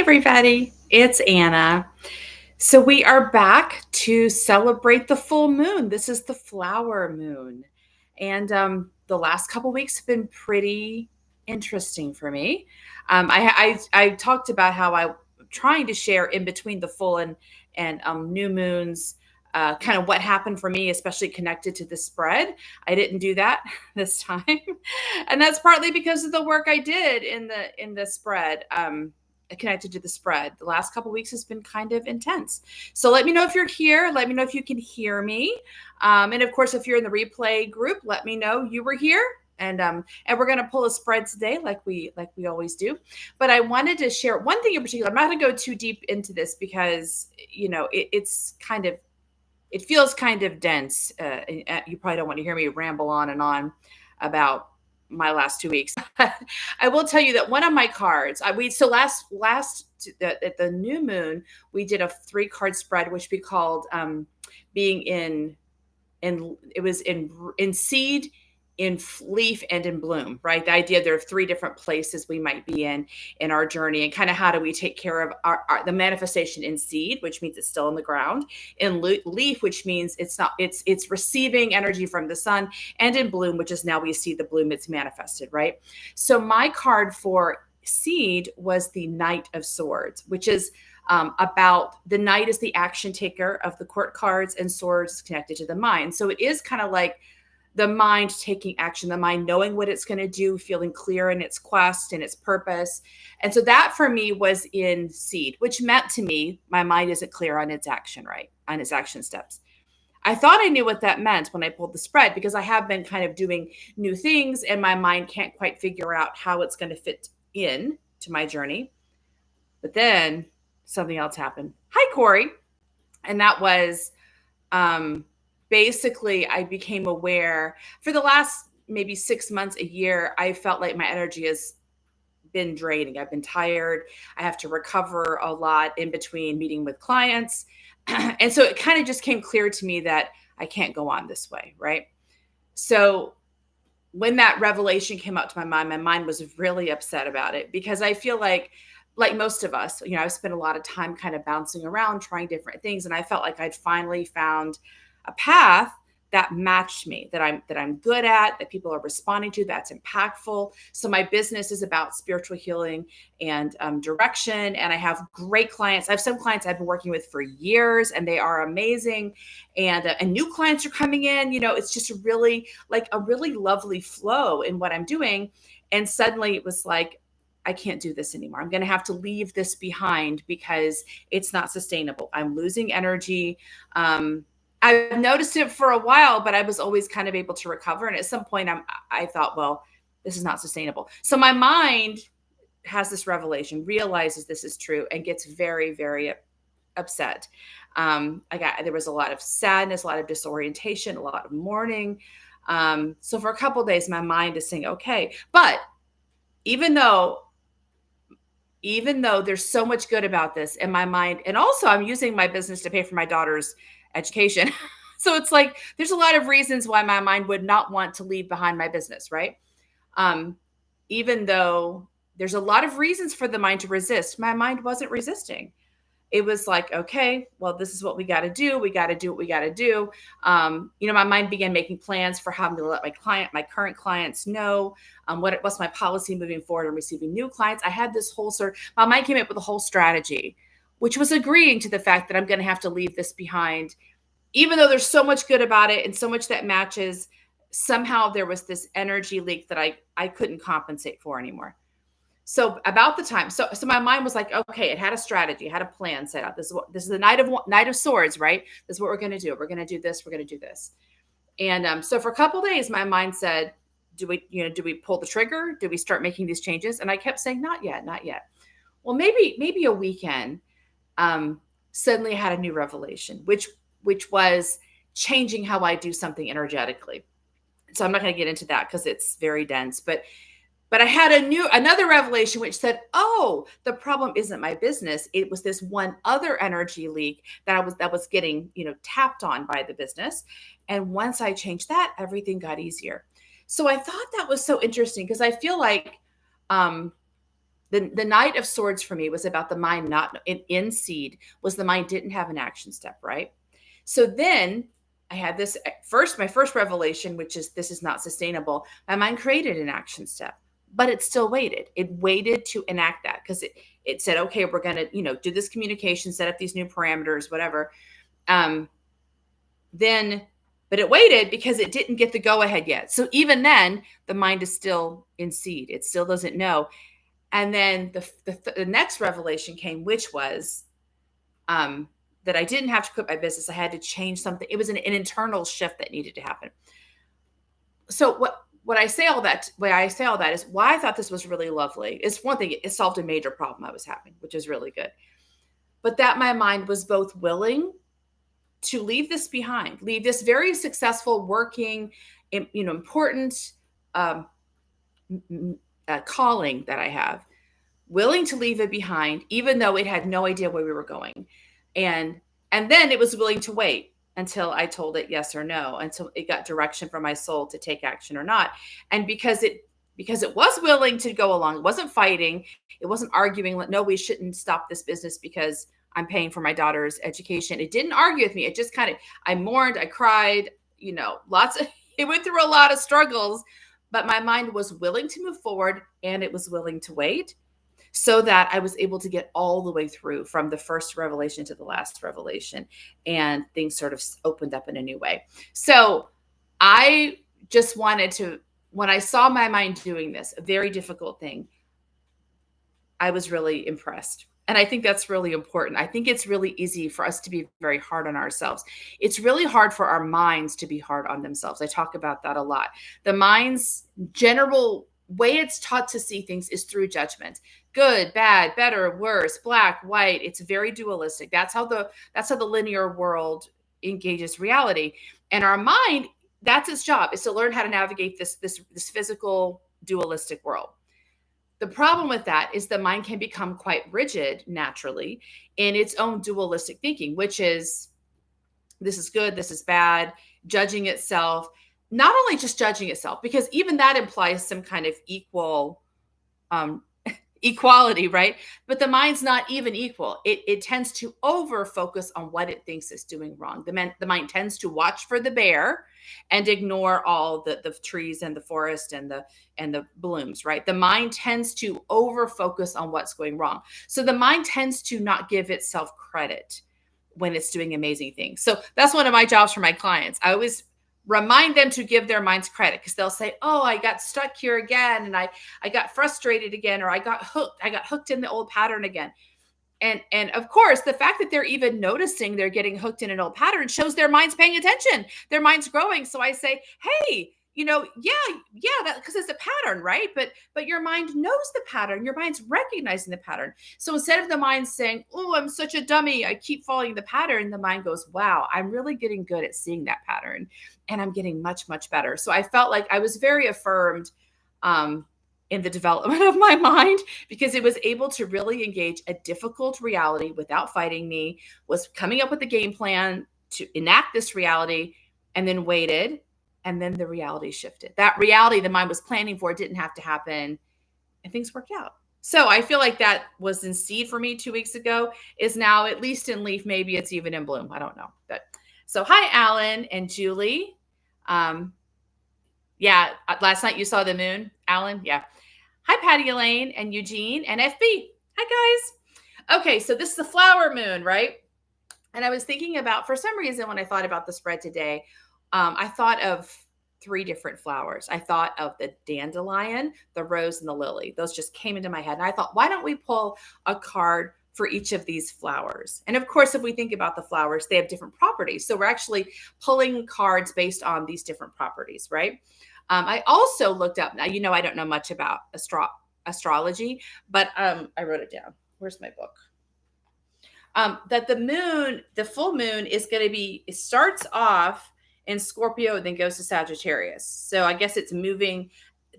everybody, it's Anna. So we are back to celebrate the full moon. This is the flower moon. And the last couple weeks have been pretty interesting for me. I talked about how I'm trying to share in between the full and new moons, kind of what happened for me, especially connected to the spread. I didn't do that this time, and that's partly because of the work I did in the spread. Connected to the spread. The last couple weeks has been kind of intense. So let me know if you're here. Let me know if you can hear me. And of course, if you're in the replay group, let me know you were here. And we're going to pull a spread today, like we always do. But I wanted to share one thing in particular. I'm not going to go too deep into this because it feels kind of dense. You probably don't want to hear me ramble on and on about my last 2 weeks. I will tell you that one of my cards, at the new moon, we did a 3-card spread, which we called being in it was in seed, in leaf, and in bloom, right? The idea there are 3 different places we might be in our journey, and kind of how do we take care of the manifestation in seed, which means it's still in the ground, in leaf, which means it's receiving energy from the sun, and in bloom, which is now we see the bloom, it's manifested, right? So my card for seed was the Knight of Swords, which is about the knight is the action taker of the court cards, and swords connected to the mind. So it is kind of like the mind taking action, the mind knowing what it's going to do, feeling clear in its quest and its purpose. And so that for me was in seed, which meant to me, my mind isn't clear on its action, right? On its action steps. I thought I knew what that meant when I pulled the spread, because I have been kind of doing new things and my mind can't quite figure out how it's going to fit in to my journey. But then something else happened. Hi, Corey. And that was, basically, I became aware for the last maybe 6 months, a year, I felt like my energy has been draining. I've been tired. I have to recover a lot in between meeting with clients. And so it kind of just came clear to me that I can't go on this way, right? So when that revelation came up to my mind was really upset about it, because I feel like most of us, I've spent a lot of time kind of bouncing around, trying different things. And I felt like I'd finally found a path that matched me, that I'm good at, that people are responding to, that's impactful. So my business is about spiritual healing and direction. And I have great clients. I have some clients I've been working with for years, and they are amazing. And new clients are coming in. It's just a really lovely flow in what I'm doing. And suddenly it was like, I can't do this anymore. I'm going to have to leave this behind because it's not sustainable. I'm losing energy. I've noticed it for a while, but I was always kind of able to recover. And at some point I thought, well, this is not sustainable. So my mind has this revelation, realizes this is true, and gets very, very upset. There was a lot of sadness, a lot of disorientation, a lot of mourning. So for a couple of days, my mind is saying, okay, but even though there's so much good about this in my mind, and also I'm using my business to pay for my daughter's education. So it's like, there's a lot of reasons why my mind would not want to leave behind my business, right? Even though there's a lot of reasons for the mind to resist, my mind wasn't resisting. It was like, okay, well, this is what we got to do. We got to do what we got to do. My mind began making plans for how I'm going to let my current clients know what's my policy moving forward and receiving new clients. I had this whole my mind came up with a whole strategy, which was agreeing to the fact that I'm going to have to leave this behind. Even though there's so much good about it and so much that matches, somehow there was this energy leak that I couldn't compensate for anymore. So about the time, so my mind was like, okay, it had a strategy, it had a plan set out. This is the Knight of Swords, right? This is what we're going to do. We're going to do this. We're going to do this. And so for a couple of days, my mind said, do we pull the trigger? Do we start making these changes? And I kept saying, not yet, not yet. Well, maybe a weekend. Suddenly I had a new revelation, which was changing how I do something energetically. So I'm not going to get into that because it's very dense, but I had another revelation which said, oh, the problem isn't my business. It was this one other energy leak that was getting, tapped on by the business. And once I changed that, everything got easier. So I thought that was so interesting because I feel like, the Knight of Swords for me was about the mind not in seed, was the mind didn't have an action step, right? So then I had this my first revelation, which is this is not sustainable. My mind created an action step, but it still waited. It waited to enact that because it said, okay, we're going to, do this communication, set up these new parameters, whatever. Then, but it waited because it didn't get the go ahead yet. So even then, the mind is still in seed. It still doesn't know. And then the next revelation came, which was that I didn't have to quit my business. I had to change something. It was an internal shift that needed to happen. So what I say all that, why I say all that is why I thought this was really lovely. It's one thing, it solved a major problem I was having, which is really good. But that my mind was both willing to leave this behind, leave this very successful, working, important calling that I have, willing to leave it behind, even though it had no idea where we were going. And then it was willing to wait until I told it yes or no, until it got direction from my soul to take action or not. And because it was willing to go along, it wasn't fighting, it wasn't arguing, like, no, we shouldn't stop this business because I'm paying for my daughter's education. It didn't argue with me. It just I mourned, I cried, it went through a lot of struggles, but my mind was willing to move forward and it was willing to wait, so that I was able to get all the way through from the first revelation to the last revelation, and things sort of opened up in a new way. So I just wanted to, when I saw my mind doing this, a very difficult thing, I was really impressed. And I think that's really important. I think it's really easy for us to be very hard on ourselves. It's really hard for our minds to be hard on themselves. I talk about that a lot. The mind's general way it's taught to see things is through judgment. Good, bad, better, worse, black, white. It's very dualistic. That's how the linear world engages reality. And our mind, that's its job, is to learn how to navigate this physical dualistic world. The problem with that is the mind can become quite rigid naturally in its own dualistic thinking, which is this is good, this is bad, judging itself. Not only just judging itself, because even that implies some kind of equality, right? But the mind's not even equal. It tends to over focus on what it thinks it's doing wrong. The mind tends to watch for the bear and ignore all the trees and the forest and the blooms, right? The mind tends to over focus on what's going wrong. So the mind tends to not give itself credit when it's doing amazing things. So that's one of my jobs for my clients. I always remind them to give their minds credit, because they'll say, oh, I got stuck here again, and I got frustrated again, or I got hooked in the old pattern again. And of course, the fact that they're even noticing they're getting hooked in an old pattern shows their mind's paying attention, their mind's growing. So I say, hey, that, because it's a pattern, right? But your mind knows the pattern. Your mind's recognizing the pattern. So instead of the mind saying, oh, I'm such a dummy, I keep following the pattern, the mind goes, wow, I'm really getting good at seeing that pattern, and I'm getting much, much better. So I felt like I was very affirmed in the development of my mind, because it was able to really engage a difficult reality without fighting me, was coming up with a game plan to enact this reality, and then waited. And then the reality shifted. That reality the mind was planning for didn't have to happen, and things worked out. So I feel like that was in seed for me 2 weeks ago, is now at least in leaf. Maybe it's even in bloom. I don't know. But so hi, Alan and Julie. Yeah, last night you saw the moon, Alan. Yeah. Hi, Patty Elaine and Eugene and FB. Hi, guys. Okay, so this is the flower moon, right? And I was thinking about, for some reason, when I thought about the spread today, I thought of 3 different flowers. I thought of the dandelion, the rose, and the lily. Those just came into my head. And I thought, why don't we pull a card for each of these flowers? And of course, if we think about the flowers, they have different properties. So we're actually pulling cards based on these different properties, right? I also looked up, now, I don't know much about astrology, but I wrote it down. Where's my book? That the full moon is going to be, it starts off in Scorpio, then goes to Sagittarius. So I guess it's moving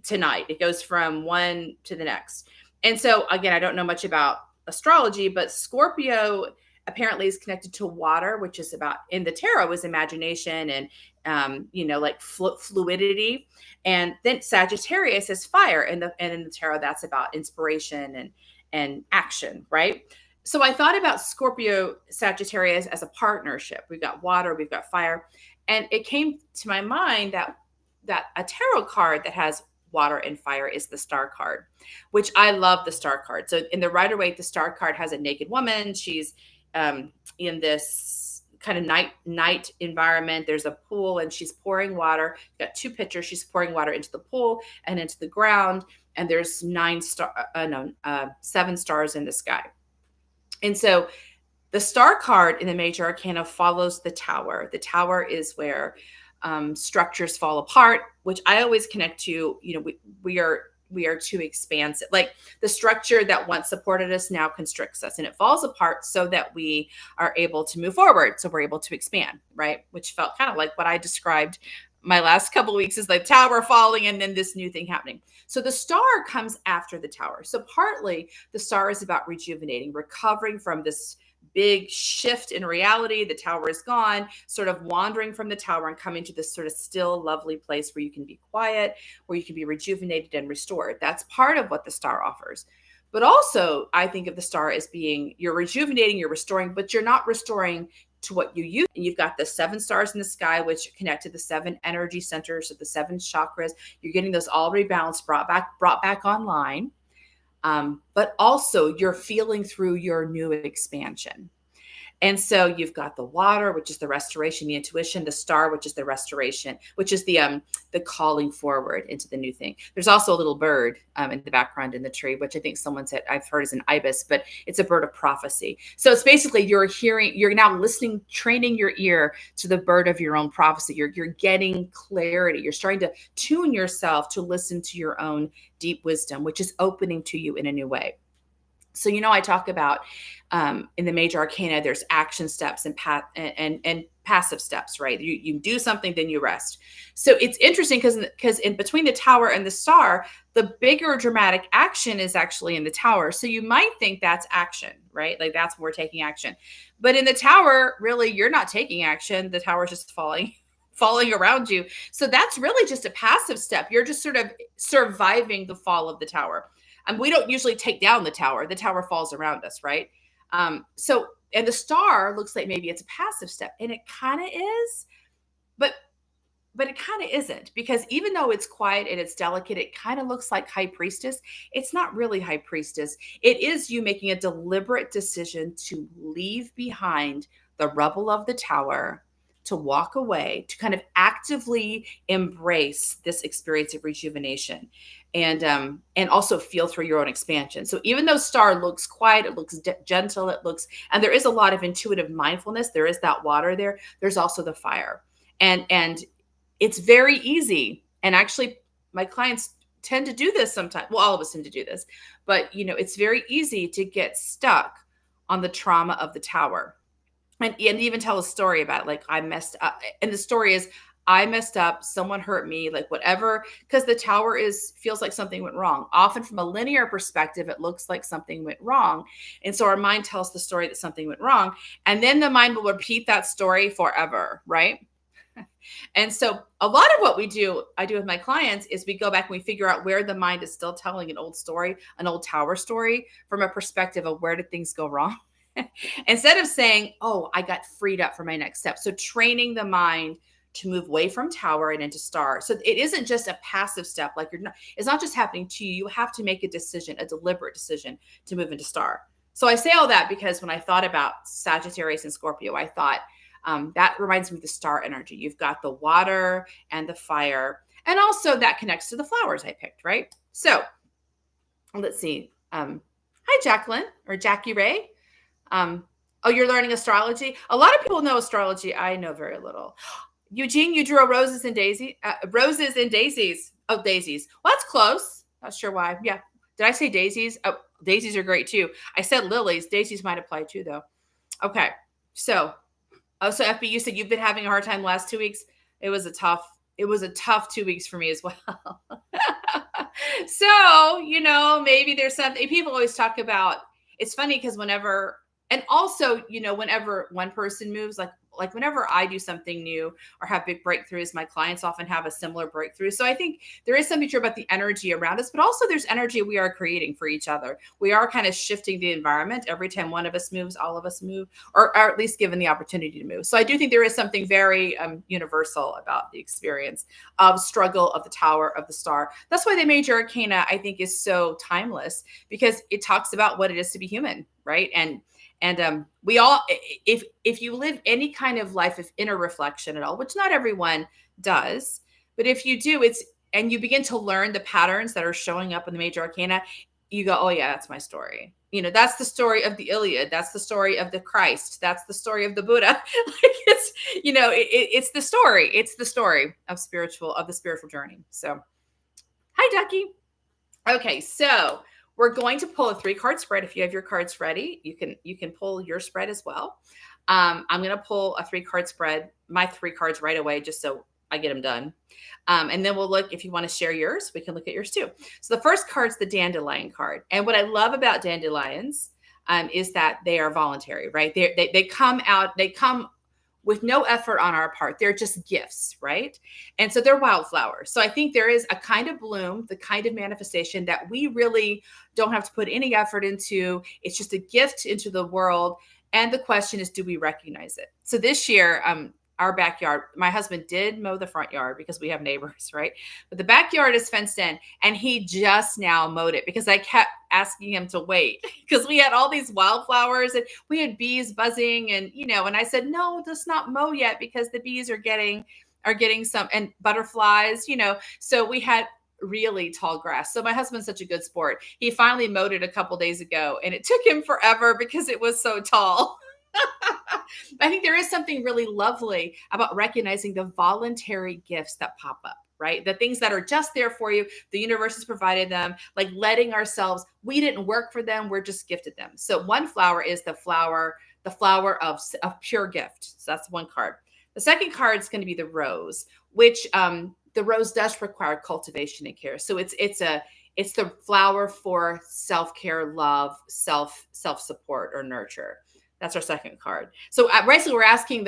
tonight. It goes from one to the next. And so again, I don't know much about astrology, but Scorpio apparently is connected to water, which is about, in the tarot, is imagination like fluidity. And then Sagittarius is fire, and in the tarot, that's about inspiration and action, right? So I thought about Scorpio Sagittarius as a partnership. We've got water, we've got fire, and it came to my mind that a tarot card that has water and fire is the star card, which I love the star card. So in the Rider-Waite, the star card has a naked woman. She's in this kind of night environment. There's a pool and she's pouring water. You've got two pitchers. She's pouring water into the pool and into the ground. And there's 7 stars in the sky. And so the star card in the major arcana follows the tower. The tower is where structures fall apart, which I always connect to, we are too expansive. Like the structure that once supported us now constricts us, and it falls apart so that we are able to move forward. So we're able to expand, right? Which felt kind of like what I described my last couple of weeks, is like tower falling and then this new thing happening. So the star comes after the tower. So partly the star is about rejuvenating, recovering from this big shift in reality. The tower is gone, sort of wandering from the tower and coming to this sort of still, lovely place where you can be quiet, where you can be rejuvenated and restored. That's part of what the star offers. But also, I think of the star as being, you're rejuvenating, you're restoring, but you're not restoring to what you use. And you've got the 7 stars in the sky, which connect to the 7 energy centers of the 7 chakras. You're getting those all rebalanced, brought back online. But also you're feeling through your new expansion. And so you've got the water, which is the restoration, the intuition, the star, which is the restoration, which is the calling forward into the new thing. There's also a little bird in the background in the tree, which I think someone said I've heard is an ibis, but it's a bird of prophecy. So it's basically you're now listening, training your ear to the bird of your own prophecy. You're getting clarity. You're starting to tune yourself to listen to your own deep wisdom, which is opening to you in a new way. So, I talk about in the major arcana, there's action steps and passive steps, right? You do something, then you rest. So it's interesting because in between the tower and the star, the bigger dramatic action is actually in the tower. So you might think that's action, right? Like that's where we're taking action. But in the tower, really, you're not taking action. The tower is just falling around you. So that's really just a passive step. You're just sort of surviving the fall of the tower. And we don't usually take down the tower. The tower falls around us, right? And the star looks like maybe it's a passive step, and it kind of is, but it kind of isn't, because even though it's quiet and it's delicate, it kind of looks like high priestess. It's not really high priestess. It is you making a deliberate decision to leave behind the rubble of the tower, to walk away, to kind of actively embrace this experience of rejuvenation, and also feel through your own expansion. So even though star looks quiet, it looks gentle, and there is a lot of intuitive mindfulness. There is that water there. There's also the fire, and it's very easy. And actually, my clients tend to do this sometimes. Well, all of us tend to do this, but it's very easy to get stuck on the trauma of the tower. And even tell a story about it, like I messed up. And the story is, I messed up, someone hurt me, like whatever, because the tower feels like something went wrong. Often from a linear perspective, it looks like something went wrong. And so our mind tells the story that something went wrong. And then the mind will repeat that story forever, right? And so a lot of what I do with my clients is we go back and we figure out where the mind is still telling an old story, an old tower story, from a perspective of where did things go wrong? Instead of saying, oh, I got freed up for my next step. So training the mind to move away from tower and into star. So it isn't just a passive step. Like it's not just happening to you. You have to make a decision, a deliberate decision to move into star. So I say all that because when I thought about Sagittarius and Scorpio, I thought that reminds me of the star energy. You've got the water and the fire, and also that connects to the flowers I picked, right? So let's see. Hi, Jacqueline or Jackie Ray. Oh, you're learning astrology? A lot of people know astrology. I know very little. Eugene, you drew a roses and daisies. Oh, daisies. Well, that's close. Not sure why. Yeah. Did I say daisies? Oh, daisies are great too. I said lilies. Daisies might apply too, though. Okay. So FB, you said you've been having a hard time the last 2 weeks. It was a tough 2 weeks for me as well. So, maybe there's something people always talk about. It's funny because whenever one person moves, like like whenever I do something new or have big breakthroughs, my clients often have a similar breakthrough. So I think there is something true about the energy around us, but also there's energy we are creating for each other. We are kind of shifting the environment. Every time one of us moves, all of us move, or at least given the opportunity to move. So I do think there is something very universal about the experience of struggle, of the tower, of the star. That's why the major arcana, I think, is so timeless, because it talks about what it is to be human, right? And we all, if you live any kind of life of inner reflection at all, which not everyone does, but if you do, and you begin to learn the patterns that are showing up in the major arcana, you go, oh yeah, that's my story. That's the story of the Iliad. That's the story of the Christ. That's the story of the Buddha. It's the story. It's the story of the spiritual journey. So, hi, Ducky. Okay, so we're going to pull a 3-card spread. If you have your cards ready, you can pull your spread as well. I'm going to pull a 3-card spread, my 3 cards right away, just so I get them done. And then we'll look, if you want to share yours, we can look at yours too. So the first card's the dandelion card. And what I love about dandelions is that they are voluntary, right? They come with no effort on our part. They're just gifts, right? And so they're wildflowers. So I think there is a kind of bloom, the kind of manifestation that we really don't have to put any effort into. It's just a gift into the world. And the question is, do we recognize it? So this year, our backyard, my husband did mow the front yard because we have neighbors, right? But the backyard is fenced in, and he just now mowed it because I kept asking him to wait because we had all these wildflowers and we had bees buzzing, and and I said, no, let's not mow yet because the bees are getting some, and butterflies, so we had really tall grass. So my husband's such a good sport. He finally mowed it a couple days ago, and it took him forever because it was so tall. I think there is something really lovely about recognizing the voluntary gifts that pop up, right? The things that are just there for you. The universe has provided them, like letting ourselves, we didn't work for them. We're just gifted them. So one flower is the flower of pure gift. So that's one card. The second card is going to be the rose, which the rose does require cultivation and care. So it's the flower for self-care, love, self-support, or nurture. That's our second card. So basically, we're asking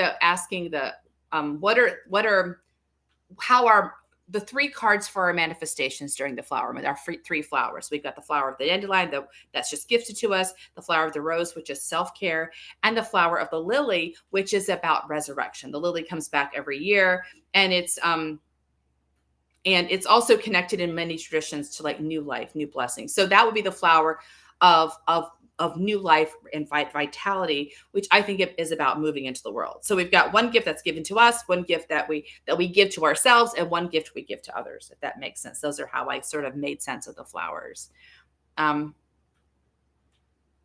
how are the 3 cards for our manifestations during the flower month? Our 3 flowers. We've got the flower of the dandelion that's just gifted to us, the flower of the rose, which is self-care, and the flower of the lily, which is about resurrection. The lily comes back every year, and it's also connected in many traditions to like new life, new blessings. So that would be the flower of new life and vitality, which I think is about moving into the world. So we've got one gift that's given to us, one gift that we give to ourselves, and one gift we give to others, if that makes sense. Those are how I sort of made sense of the flowers. And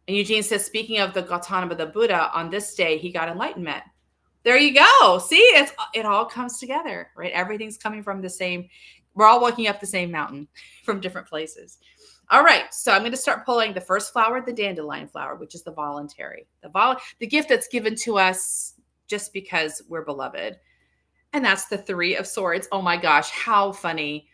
Eugene says, speaking of the Gautama, the Buddha, on this day, he got enlightenment. There you go. See, it all comes together, right? Everything's coming from we're all walking up the same mountain from different places. All right, so I'm going to start pulling the first flower, the dandelion flower, which is the voluntary, the gift that's given to us just because we're beloved. And that's the 3 of Swords. Oh my gosh, how funny.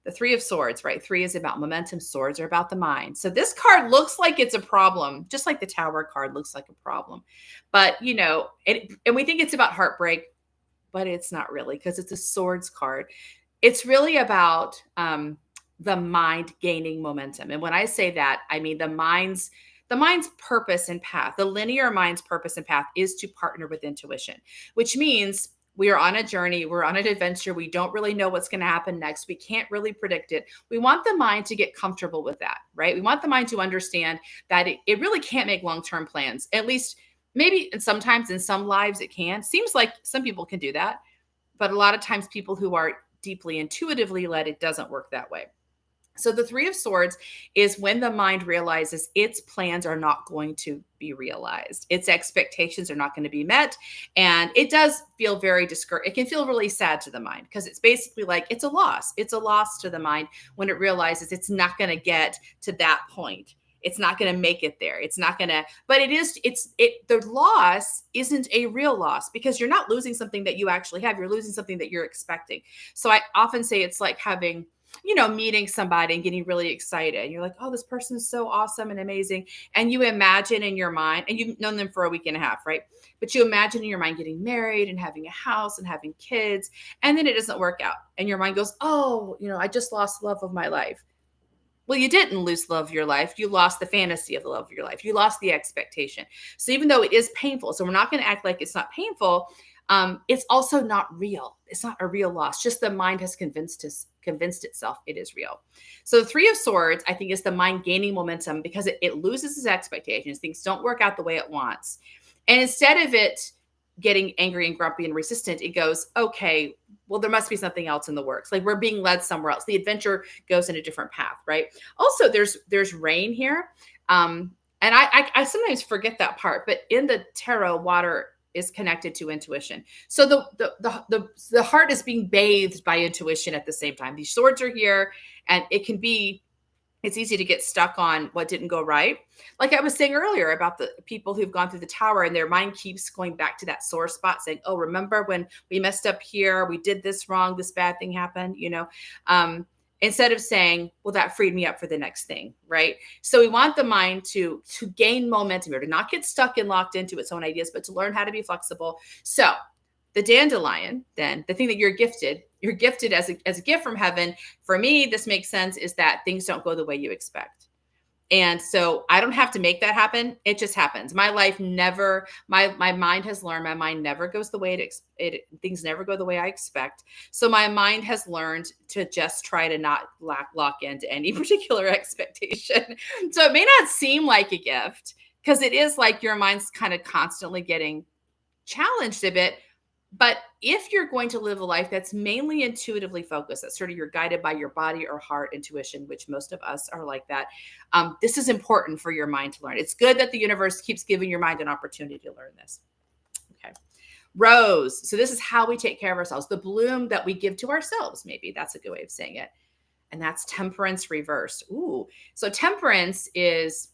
The 3 of Swords, right? 3 is about momentum. Swords are about the mind. So this card looks like it's a problem, just like the Tower card looks like a problem. But, and we think it's about heartbreak, but it's not really, because it's a Swords card. It's really about the mind gaining momentum. And when I say that, I mean the mind's purpose and path. The linear mind's purpose and path is to partner with intuition, which means we are on a journey. We're on an adventure. We don't really know what's going to happen next. We can't really predict it. We want the mind to get comfortable with that, right? We want the mind to understand that it really can't make long-term plans. At least maybe sometimes in some lives it can. Seems like some people can do that. But a lot of times people who are deeply intuitively led, it doesn't work that way. So the 3 of Swords is when the mind realizes its plans are not going to be realized. Its expectations are not going to be met. And it does feel very discouraged. It can feel really sad to the mind because it's basically like it's a loss. It's a loss to the mind when it realizes it's not going to get to that point. It's not going to make it there. It's not going to, but the loss isn't a real loss because you're not losing something that you actually have. You're losing something that you're expecting. So I often say it's like having meeting somebody and getting really excited. You're like, oh, this person is so awesome and amazing. And you imagine in your mind, and you've known them for a week and a half, right? But you imagine in your mind getting married and having a house and having kids. And then it doesn't work out. And your mind goes, oh, I just lost the love of my life. Well, you didn't lose the love of your life. You lost the fantasy of the love of your life. You lost the expectation. So even though it is painful, so we're not going to act like it's not painful. It's also not real. It's not a real loss. Just the mind has convinced itself it is real. So the Three of Swords, I think, is the mind gaining momentum because it loses its expectations. Things don't work out the way it wants. And instead of it getting angry and grumpy and resistant, it goes, okay, well, there must be something else in the works. Like we're being led somewhere else. The adventure goes in a different path, right? Also, there's rain here. And I sometimes forget that part, but in the tarot, water is connected to intuition. So the heart is being bathed by intuition at the same time. These swords are here, and it's easy to get stuck on what didn't go right. Like I was saying earlier about the people who've gone through the tower and their mind keeps going back to that sore spot saying, oh, remember when we messed up here, we did this wrong, this bad thing happened, instead of saying, well, that freed me up for the next thing, right? So we want the mind to gain momentum here, to not get stuck and locked into its own ideas, but to learn how to be flexible. So the dandelion, then the thing that you're gifted as a gift from heaven. For me, this makes sense, is that things don't go the way you expect. And so I don't have to make that happen. It just happens. My life never, my mind has learned, my mind never goes the way things never go the way I expect. So my mind has learned to just try to not lock into any particular expectation. So it may not seem like a gift because it is like your mind's kind of constantly getting challenged a bit. But if you're going to live a life that's mainly intuitively focused, that sort of you're guided by your body or heart intuition, which most of us are like that, this is important for your mind to learn. It's good that the universe keeps giving your mind an opportunity to learn this. Okay. Rose. So this is how we take care of ourselves. The bloom that we give to ourselves, maybe that's a good way of saying it. And that's temperance reversed. Ooh. So temperance is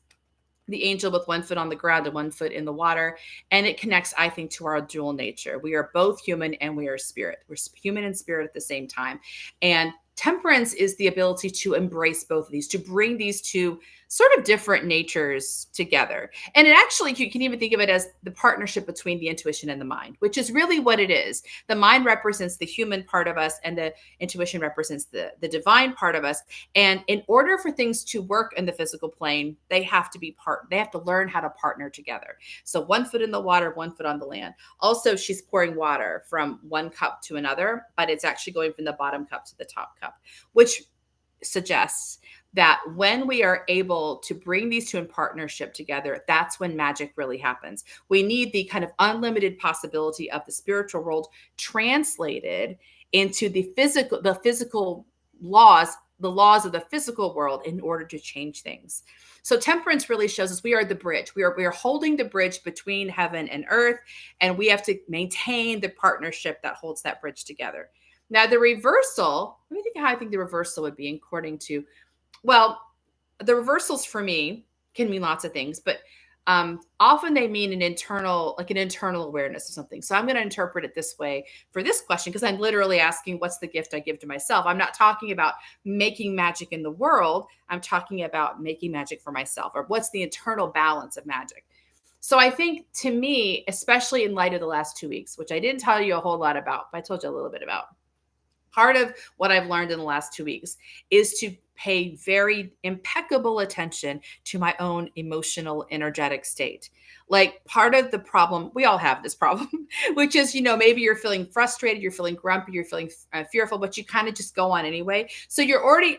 the angel with one foot on the ground and one foot in the water. And it connects, I think, to our dual nature. We are both human and we are spirit. We're human and spirit at the same time. And temperance is the ability to embrace both of these, to bring these two sort of different natures together. And it actually, you can even think of it as the partnership between the intuition and the mind, which is really what it is. The mind represents the human part of us and the intuition represents the divine part of us. And in order for things to work in the physical plane, they have to learn how to partner together. So one foot in the water, one foot on the land. Also, she's pouring water from one cup to another, but it's actually going from the bottom cup to the top cup, which suggests that when we are able to bring these two in partnership together, that's when magic really happens. We need the kind of unlimited possibility of the spiritual world translated into the physical laws, the laws of the physical world in order to change things. So temperance really shows us we are the bridge. We are holding the bridge between heaven and earth, and we have to maintain the partnership that holds that bridge together. Now, the reversal, let me think how I think the reversal would be according to, well, the reversals for me can mean lots of things, but often they mean an internal awareness of something. So I'm going to interpret it this way for this question, because I'm literally asking, what's the gift I give to myself? I'm not talking about making magic in the world. I'm talking about making magic for myself, or what's the internal balance of magic. So I think, to me, especially in light of the last 2 weeks, which I didn't tell you a whole lot about, but I told you a little bit about, part of what I've learned in the last 2 weeks is to pay very impeccable attention to my own emotional, energetic state. Like, part of the problem, we all have this problem, which is, maybe you're feeling frustrated, you're feeling grumpy, you're feeling fearful, but you kind of just go on anyway. So you're already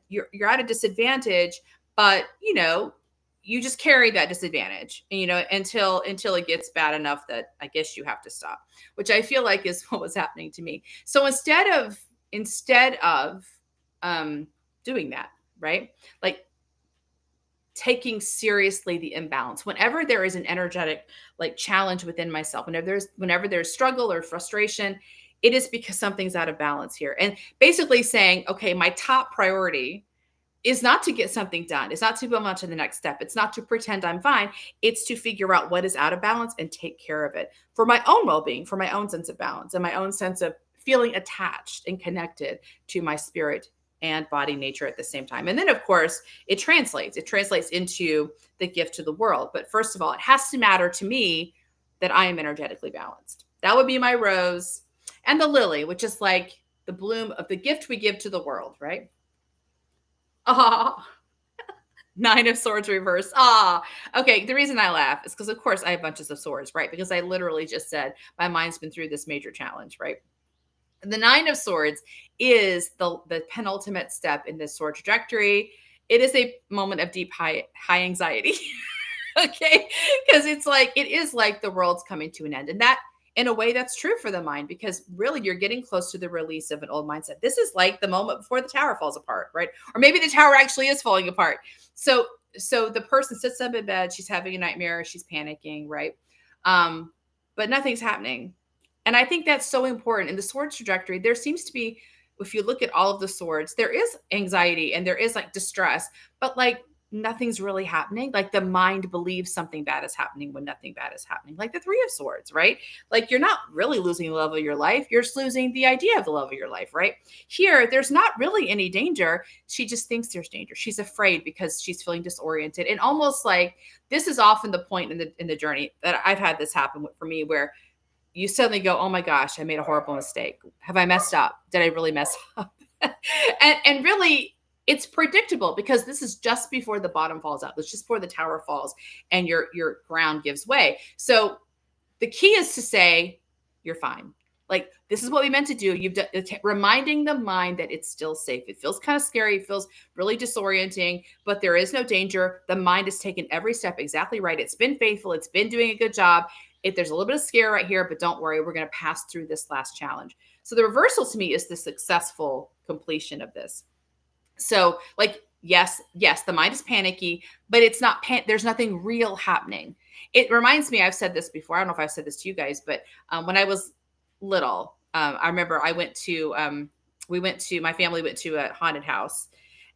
you're at a disadvantage, but you just carry that disadvantage, until it gets bad enough that I guess you have to stop, which I feel like is what was happening to me. So instead of doing that, right? Like taking seriously the imbalance, whenever there is an energetic challenge within myself, whenever there's struggle or frustration, it is because something's out of balance here. And basically saying, okay, my top priority is not to get something done. It's not to go on to the next step. It's not to pretend I'm fine. It's to figure out what is out of balance and take care of it for my own well-being, for my own sense of balance and my own sense of feeling attached and connected to my spirit and body nature at the same time. And then, of course, it translates into the gift to the world. But first of all, it has to matter to me that I am energetically balanced. That would be my rose. And the lily, which is like the bloom of the gift we give to the world, right? Ah, Nine of Swords reverse. Ah, okay. The reason I laugh is because, of course, I have bunches of swords, right? Because I literally just said my mind's been through this major challenge, right? The Nine of Swords is the penultimate step in this sword trajectory. It is a moment of deep high anxiety. Okay, because it is like the world's coming to an end, and that in a way that's true for the mind, because really you're getting close to the release of an old mindset. This is like the moment before the tower falls apart, right? Or maybe the tower actually is falling apart. So the person sits up in bed, she's having a nightmare, she's panicking, right? But nothing's happening. And I think that's so important. In the sword's trajectory, there seems to be, if you look at all of the swords, there is anxiety and there is like distress, but like nothing's really happening. Like the mind believes something bad is happening when nothing bad is happening. Like the Three of Swords, right? Like you're not really losing the love of your life. You're just losing the idea of the love of your life, right? Here, there's not really any danger. She just thinks there's danger. She's afraid because she's feeling disoriented. And almost like this is often the point in the journey that I've had this happen for me, where you suddenly go, oh my gosh, I made a horrible mistake. Have I messed up? Did I really mess up? and really, it's predictable because this is just before the bottom falls out. It's just before the tower falls and your ground gives way. So the key is to say, you're fine. Like, this is what we meant to do. You've done, reminding the mind that it's still safe. It feels kind of scary. It feels really disorienting, but there is no danger. The mind has taken every step exactly right. It's been faithful. It's been doing a good job. If there's a little bit of scare right here, but don't worry, we're going to pass through this last challenge. So the reversal to me is the successful completion of this. So like, yes, the mind is panicky, but it's not, there's nothing real happening. It reminds me, I've said this before. I don't know if I've said this to you guys, but when I was little, I remember my family went to a haunted house.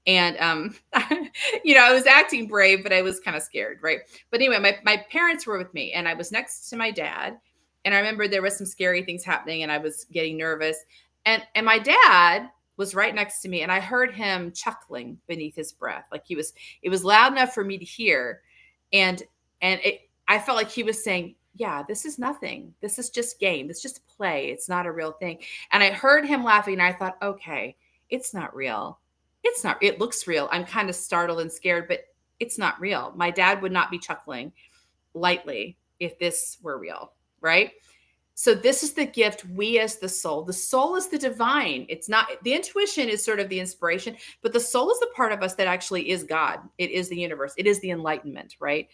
And, I was acting brave, but I was kind of scared. Right. But anyway, my parents were with me and I was next to my dad. And I remember there was some scary things happening and I was getting nervous. And my dad was right next to me and I heard him chuckling beneath his breath. Like it was loud enough for me to hear. And I felt like he was saying, yeah, this is nothing. This is just game. It's just play. It's not a real thing. And I heard him laughing and I thought, okay, it's not real. It looks real. I'm kind of startled and scared, but it's not real. My dad would not be chuckling lightly if this were real, right? So this is the gift we as the soul is the divine. It's not, the intuition is sort of the inspiration, but the soul is the part of us that actually is God. It is the universe. It is the enlightenment, right?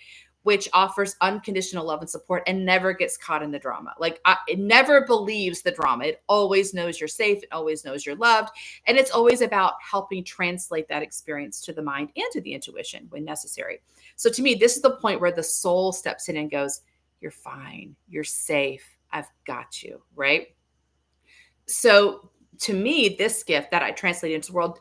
Which offers unconditional love and support and never gets caught in the drama. Like it never believes the drama. It always knows you're safe. It always knows you're loved. And it's always about helping translate that experience to the mind and to the intuition when necessary. So to me, this is the point where the soul steps in and goes, you're fine. You're safe. I've got you, right? So to me, this gift that I translate into the world,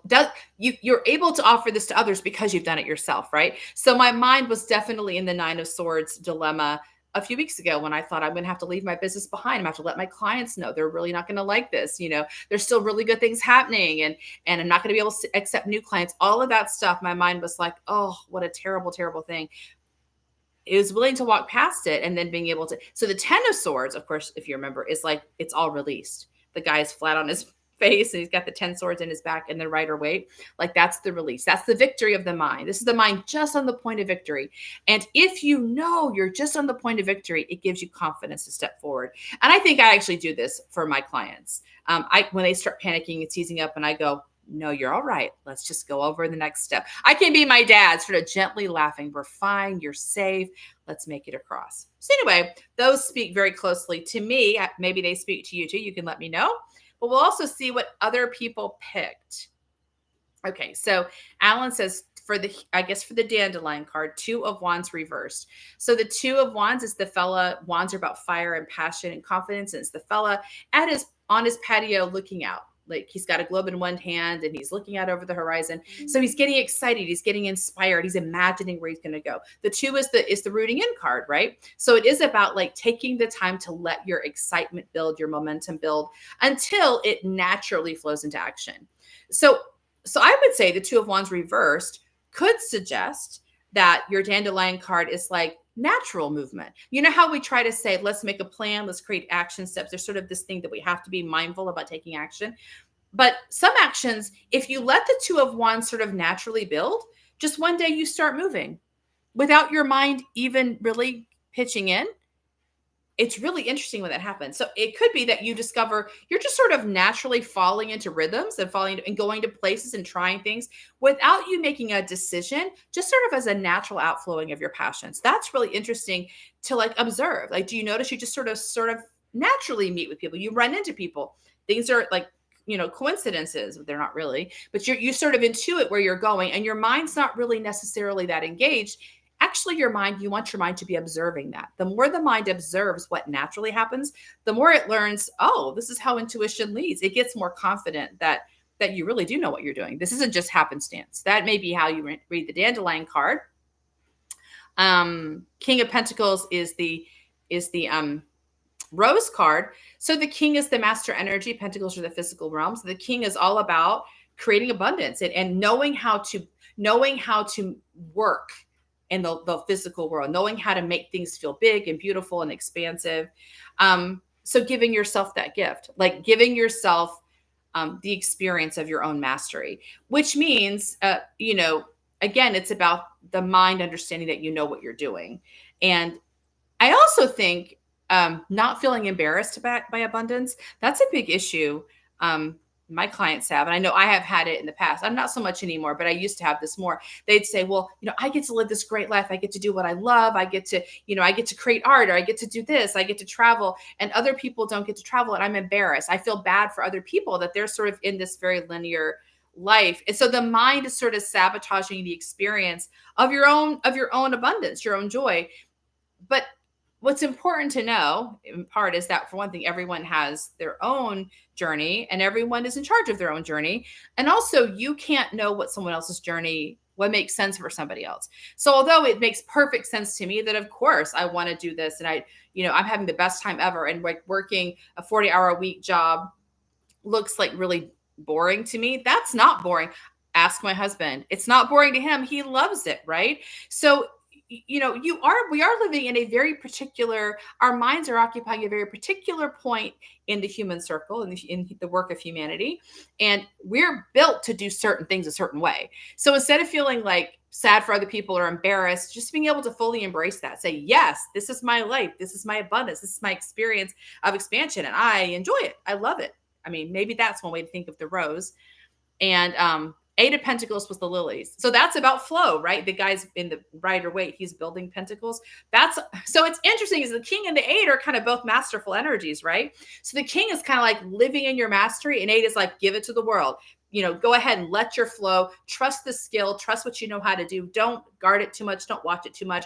you're able to offer this to others because you've done it yourself, right? So my mind was definitely in the Nine of Swords dilemma a few weeks ago when I thought I'm going to have to leave my business behind. I'm going to have to let my clients know they're really not going to like this. There's still really good things happening and I'm not going to be able to accept new clients. All of that stuff, my mind was like, oh, what a terrible, terrible thing. It was willing to walk past it and then being able to. So the Ten of Swords, of course, if you remember, is like, it's all released. The guy is flat on his face and he's got the 10 swords in his back and the rider waite. Like that's the release. That's the victory of the mind. This is the mind just on the point of victory. And if you know you're just on the point of victory, it gives you confidence to step forward. And I think I actually do this for my clients. When they start panicking and seizing up and I go, no, you're all right. Let's just go over the next step. I can be my dad, sort of gently laughing. We're fine. You're safe. Let's make it across. So anyway, those speak very closely to me. Maybe they speak to you too. You can let me know. But we'll also see what other people picked. Okay, so Alan says for the dandelion card, Two of Wands reversed. So the Two of Wands is the fella. Wands are about fire and passion and confidence. And it's the fella on his patio looking out. Like he's got a globe in one hand and he's looking out over the horizon. So he's getting excited. He's getting inspired. He's imagining where he's going to go. The Two is the rooting in card, right? So it is about like taking the time to let your excitement build, your momentum build until it naturally flows into action. So So I would say the Two of Wands reversed could suggest that your dandelion card is like natural movement. You know how we try to say, let's make a plan, let's create action steps. There's sort of this thing that we have to be mindful about taking action. But some actions, if you let the Two of Wands sort of naturally build, just one day you start moving without your mind even really pitching in. It's really interesting when that happens. So it could be that you discover you're just sort of naturally falling into rhythms and and going to places and trying things without you making a decision, just sort of as a natural outflowing of your passions. That's really interesting to like observe. Like, do you notice you just sort of naturally meet with people? You run into people. Things are like, coincidences. They're not really, but you sort of intuit where you're going, and your mind's not really necessarily that engaged. Actually, you want your mind to be observing that. The more the mind observes what naturally happens, the more it learns, oh, this is how intuition leads. It gets more confident that you really do know what you're doing. This isn't just happenstance. That may be how you read the dandelion card. King of Pentacles is the Rose card. So the king is the master energy. Pentacles are the physical realm. So the king is all about creating abundance and knowing how to work in the physical world, knowing how to make things feel big and beautiful and expansive. So giving yourself that gift, like giving yourself the experience of your own mastery, which means, again, it's about the mind understanding that you know what you're doing. And I also think not feeling embarrassed by abundance, that's a big issue. My clients have, and I know I have had it in the past. I'm not so much anymore, but I used to have this more. They'd say, well, I get to live this great life. I get to do what I love. I get to create art, or I get to do this. I get to travel, and other people don't get to travel. And I'm embarrassed. I feel bad for other people that they're sort of in this very linear life. And so the mind is sort of sabotaging the experience of your own abundance, your own joy. But what's important to know, in part, is that for one thing, everyone has their own journey and everyone is in charge of their own journey. And also, you can't know what someone else's journey, what makes sense for somebody else. So although it makes perfect sense to me that, of course, I want to do this and I'm having the best time ever, and like working a 40-hour-a-week job looks like really boring to me. That's not boring. Ask my husband. It's not boring to him. He loves it, right? So we are living in a very particular, our minds are occupying a very particular point in the human circle, in the work of humanity. And we're built to do certain things a certain way. So instead of feeling like sad for other people or embarrassed, just being able to fully embrace that, say, yes, this is my life. This is my abundance. This is my experience of expansion. And I enjoy it. I love it. I mean, maybe that's one way to think of the rose. And, Eight of Pentacles was the lilies. So that's about flow, right? The guy's in the Rider-Waite, he's building pentacles. So it's interesting is the king and the eight are kind of both masterful energies, right? So the king is kind of like living in your mastery, and eight is like, give it to the world. Go ahead and let your flow, trust the skill, trust what you know how to do. Don't guard it too much. Don't watch it too much.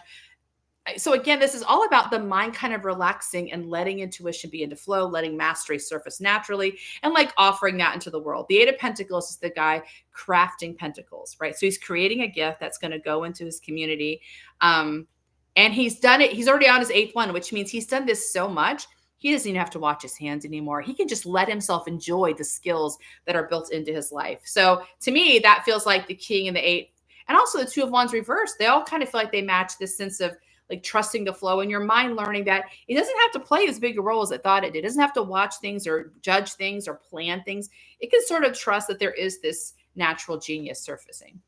So again, this is all about the mind kind of relaxing and letting intuition be into flow, letting mastery surface naturally, and like offering that into the world. The Eight of Pentacles is the guy crafting pentacles, right? So he's creating a gift that's going to go into his community. And he's done it. He's already on his eighth one, which means he's done this so much. He doesn't even have to watch his hands anymore. He can just let himself enjoy the skills that are built into his life. So to me, that feels like the king and the eight, and also the Two of Wands reversed. They all kind of feel like they match this sense of like trusting the flow, and your mind learning that it doesn't have to play as big a role as it thought it did. It doesn't have to watch things or judge things or plan things. It can sort of trust that there is this natural genius surfacing.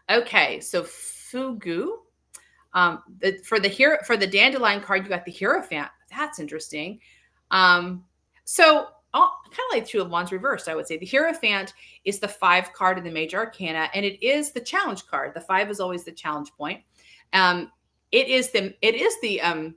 Okay, so Fugu. For the dandelion card, you got the Hierophant. That's interesting. So kind of like Two of Wands reversed, I would say. The Hierophant is the 5 card in the major arcana, and it is the challenge card. The 5 is always the challenge point. It is the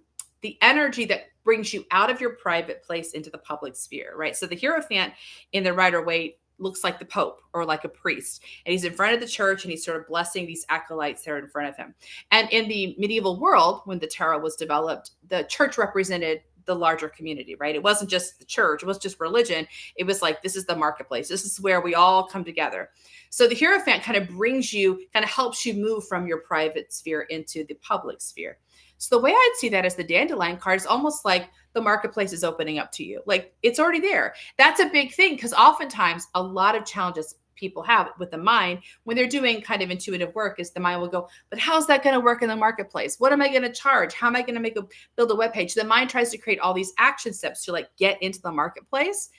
energy that brings you out of your private place into the public sphere, right? So the Hierophant in the Rider-Waite looks like the Pope or like a priest, and he's in front of the church and he's sort of blessing these acolytes that are in front of him. And in the medieval world, when the tarot was developed, the church represented the larger community, right? It wasn't just the church. It wasn't just religion. It was like, this is the marketplace. This is where we all come together. So the Hierophant kind of helps you move from your private sphere into the public sphere. So the way I'd see that as the dandelion card is almost like the marketplace is opening up to you. Like it's already there. That's a big thing because oftentimes a lot of challenges people have with the mind when they're doing kind of intuitive work is the mind will go, but how's that going to work in the marketplace? What am I going to charge? How am I going to build a web page? The mind tries to create all these action steps to like get into the marketplace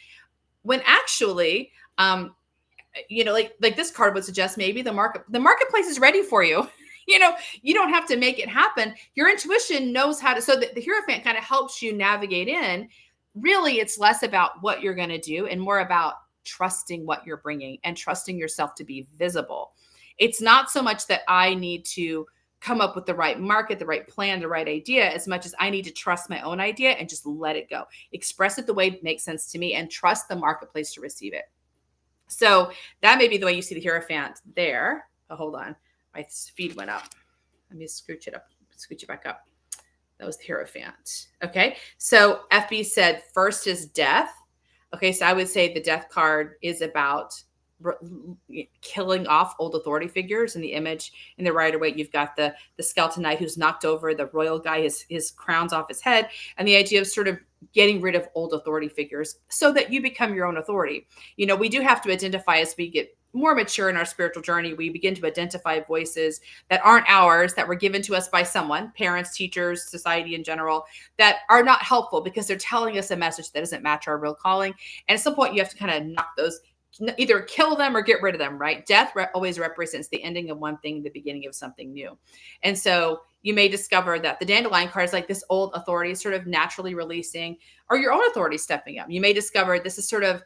when actually, like this card would suggest maybe the marketplace is ready for you. You don't have to make it happen. Your intuition knows how to, so the Hierophant kind of helps you navigate in. Really, it's less about what you're going to do and more about trusting what you're bringing and trusting yourself to be visible. It's not so much that I need to come up with the right market, the right plan, the right idea, as much as I need to trust my own idea and just let it go. Express it the way it makes sense to me and trust the marketplace to receive it. So that may be the way you see the Hierophant there. Oh, hold on. My feed went up. Let me scooch it back up. That was the Hierophant. Okay. So FB said first is death. Okay. So I would say the death card is about killing off old authority figures. In the image in the Rider-Waite, you've got the skeleton knight who's knocked over the royal guy, his crown's off his head. And the idea of sort of getting rid of old authority figures so that you become your own authority. We do have to identify as we get more mature in our spiritual journey. We begin to identify voices that aren't ours, that were given to us by someone, parents, teachers, society in general, that are not helpful because they're telling us a message that doesn't match our real calling. And at some point you have to kind of knock those, either kill them or get rid of them, right? Death always represents the ending of one thing, the beginning of something new. And so you may discover that the dandelion card is like this old authority is sort of naturally releasing, or your own authority stepping up. You may discover this is sort of,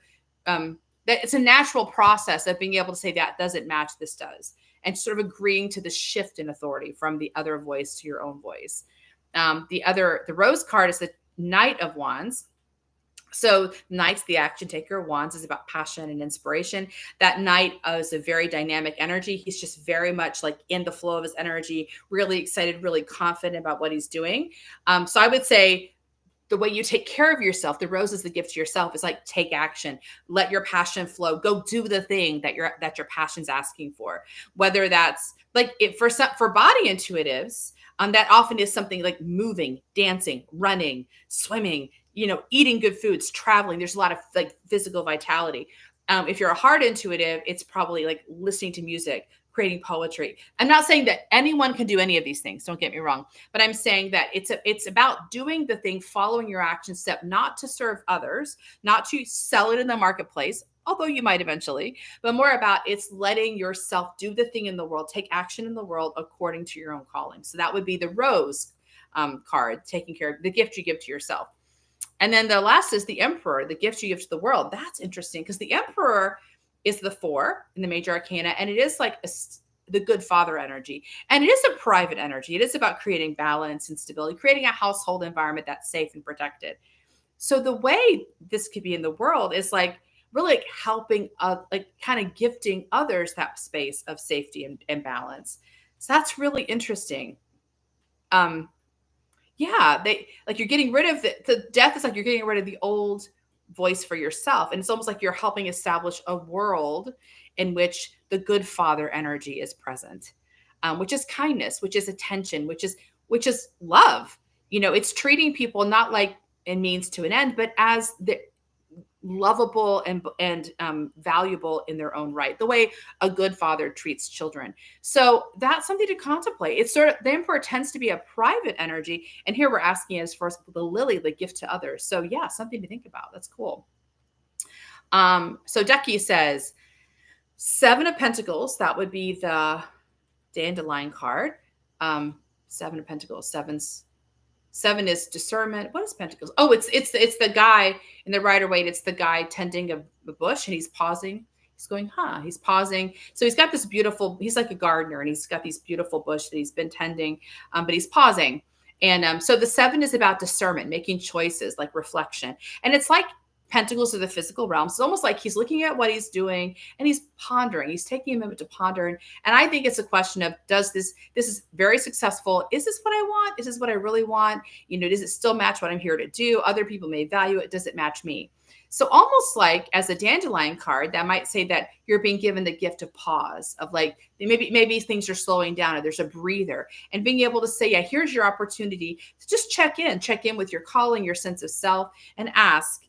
that it's a natural process of being able to say that doesn't match, this does. And sort of agreeing to the shift in authority from the other voice to your own voice. The rose card is the Knight of Wands. So Knight's the action taker. Wands is about passion and inspiration. That Knight is a very dynamic energy. He's just very much like in the flow of his energy, really excited, really confident about what he's doing. So I would say the way you take care of yourself, the rose is the gift to yourself, is like take action, let your passion flow, go do the thing that your passion's asking for. Whether that's like for body intuitives, that often is something like moving, dancing, running, swimming, eating good foods, traveling. There's a lot of like physical vitality. If you're a heart intuitive, it's probably like listening to music, creating poetry. I'm not saying that anyone can do any of these things. Don't get me wrong. But I'm saying that it's about doing the thing, following your action step, not to serve others, not to sell it in the marketplace, although you might eventually, but more about it's letting yourself do the thing in the world, take action in the world according to your own calling. So that would be the rose card, taking care of the gift you give to yourself. And then the last is the Emperor, the gift you give to the world. That's interesting because the Emperor is the 4 in the major arcana, and it is like the good father energy. And it is a private energy. It is about creating balance and stability, creating a household environment that's safe and protected. So the way this could be in the world is like really like helping, like kind of gifting others that space of safety and balance. So that's really interesting. Yeah, you're getting rid of the death is like you're getting rid of the old voice for yourself. And it's almost like you're helping establish a world in which the good father energy is present, which is kindness, which is attention, which is love. It's treating people not like a means to an end, but as the lovable and valuable in their own right, the way a good father treats children. So that's something to contemplate. It's sort of, the Emperor tends to be a private energy. And here we're asking as far as the lily, the gift to others. So yeah, something to think about. That's cool. So Ducky says 7 of Pentacles. That would be the dandelion card. 7 of Pentacles. 7 is discernment. What is Pentacles? Oh, it's the guy in the Rider-Waite. It's the guy tending a bush, and he's pausing. He's going, he's pausing. So he's got this beautiful, he's like a gardener, and he's got these beautiful bush that he's been tending, but he's pausing. And so the 7 is about discernment, making choices, like reflection. And it's like Pentacles are the physical realm. So it's almost like he's looking at what he's doing and he's pondering. He's taking a moment to ponder. And I think it's a question of, this is very successful. Is this what I want? Is this what I really want? Does it still match what I'm here to do? Other people may value it. Does it match me? So almost like as a dandelion card, that might say that you're being given the gift of pause, of like, maybe things are slowing down or there's a breather, and being able to say, yeah, here's your opportunity to just check in with your calling, your sense of self, and ask,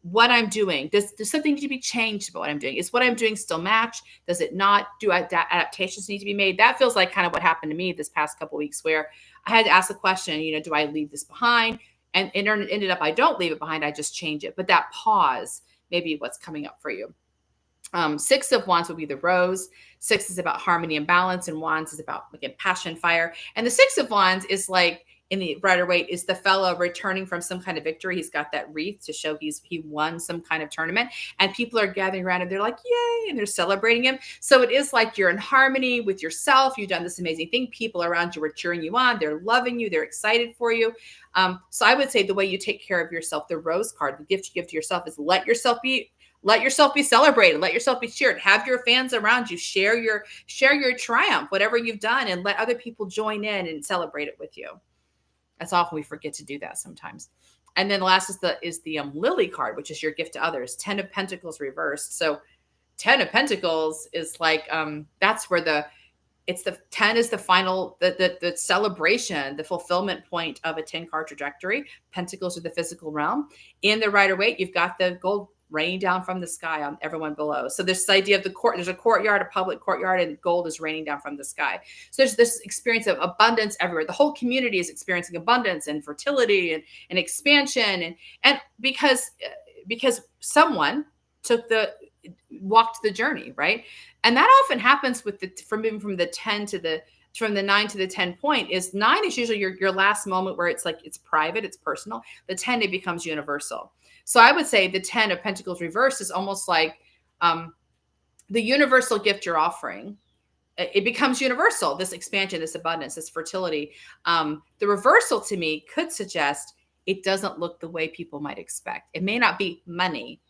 what I'm doing. Does something need to be changed about what I'm doing? Is what I'm doing still match? Does it not? Do adaptations need to be made? That feels like kind of what happened to me this past couple of weeks, where I had to ask the question, do I leave this behind? And it ended up, I don't leave it behind. I just change it. But that pause, maybe what's coming up for you. Six of Wands would be the Rose. Six is about harmony and balance, and Wands is about, again, passion, fire. And the Six of Wands is like, in the Rider Waite, is the fellow returning from some kind of victory. He's got that wreath to show he won some kind of tournament, and people are gathering around and they're like, yay, and they're celebrating him. So it is like you're in harmony with yourself. You've done this amazing thing. People around you are cheering you on. They're loving you. They're excited for you. So I would say the way you take care of yourself, the Rose card, the gift you give to yourself, is let yourself be celebrated. Let yourself be cheered. Have your fans around you. Share your triumph, whatever you've done, and let other people join in and celebrate it with you. That's often we forget to do that sometimes. And then the last is the Lily card, which is your gift to others. 10 of Pentacles reversed. So 10 of Pentacles is like, that's where it's the 10 is the final, the celebration, the fulfillment point of a 10 card trajectory. Pentacles are the physical realm. In the Rider Waite, you've got the gold raining down from the sky on everyone below. So this idea of there's a courtyard, a public courtyard, and gold is raining down from the sky. So there's this experience of abundance everywhere. The whole community is experiencing abundance and fertility and expansion. And because someone walked the journey, right? And that often happens with from the 9 to the 10 point. Is 9 is usually your last moment where it's like, it's private, it's personal. The 10, it becomes universal. So I would say the 10 of Pentacles reversed is almost like the universal gift you're offering. It becomes universal, this expansion, this abundance, this fertility. The reversal to me could suggest it doesn't look the way people might expect. It may not be money.